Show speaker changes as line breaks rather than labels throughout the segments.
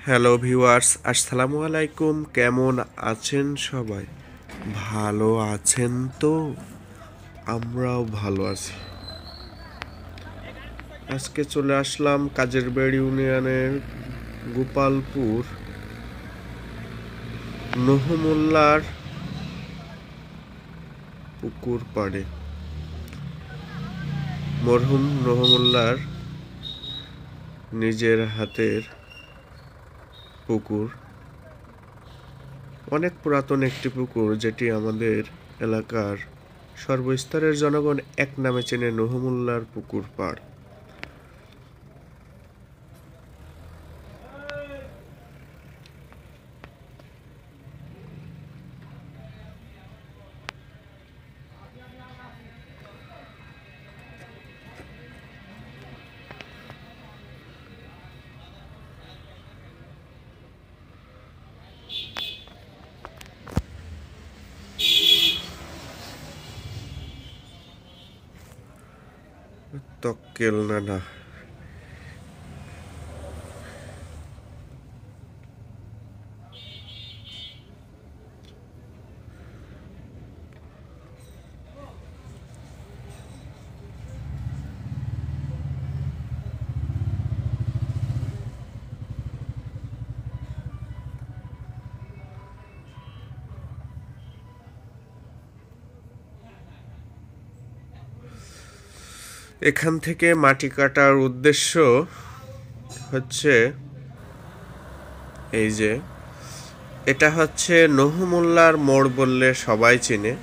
Hello viewers, আসসালামু আলাইকুম। কেমন আছেন সবাই? ভালো আছেন তো? আমরাও ভালো আছি। আজকে চলে আসলাম কাজেরবাড়ি ইউনিয়নের গোপালপুর নহমুল্লার পুকুর পাড়ে। মরহুম নহমুল্লার নিজের হাতের পুকুর, অনেক পুরাতন একটি পুকুর, যেটি আমাদের এলাকার সর্বস্তরের জনগণ এক নামে চেনে, নহমুল্লার পুকুর পাড়। তক্কেল নানা। এখান থেকে মাটি কাটার উদ্দেশ্য হচ্ছে এই যে, এটা হচ্ছে নহমুল্লার মোড় বললে সবাই চিনে।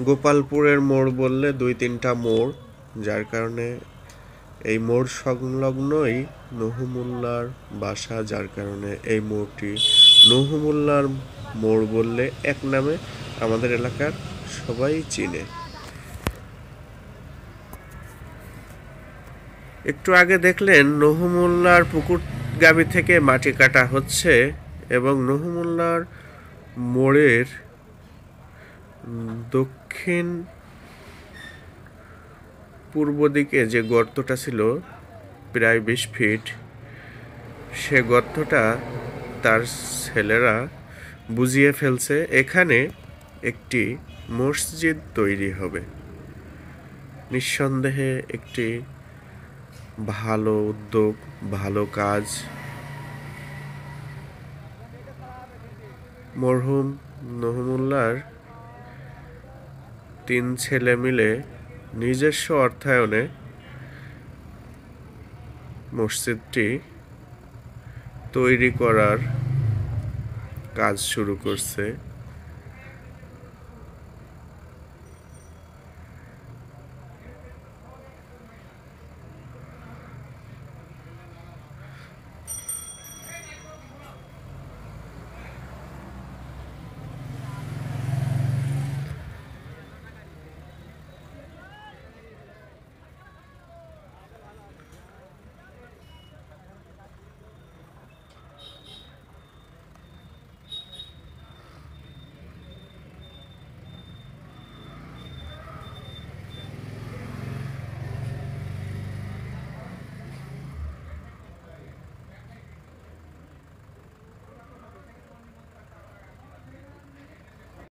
গোপালপুরের মোড় বললে দুই তিনটা মোড়, যার কারণে এই মোড় সংলগ্নই নহমুল্লার বাসা, যার কারণে এই মোড়টি নহমুল্লার মোড় বললে এক নামে আমাদের এলাকার সবাই চিনে। একটু আগে দেখলেন নহমুল্লার পুকুর গাবি থেকে মাটি কাটা হচ্ছে, এবং নহমুল্লার মোড়ের দক্ষিণ পূর্ব দিকে যে গর্তটা ছিল প্রায় 20 ফিট, সে গর্তটা তার ছেলেরা বুঝিয়ে ফেলছে। এখানে একটি মসজিদ তৈরি হবে। নিঃসন্দেহে একটি ভালো উদ্যোগ, ভালো কাজ। মরহুম নহমুল্লার 3 ছেলে মিলে নিজস্ব অর্থায়নে মসজিদটি তৈরি করার কাজ শুরু করছে।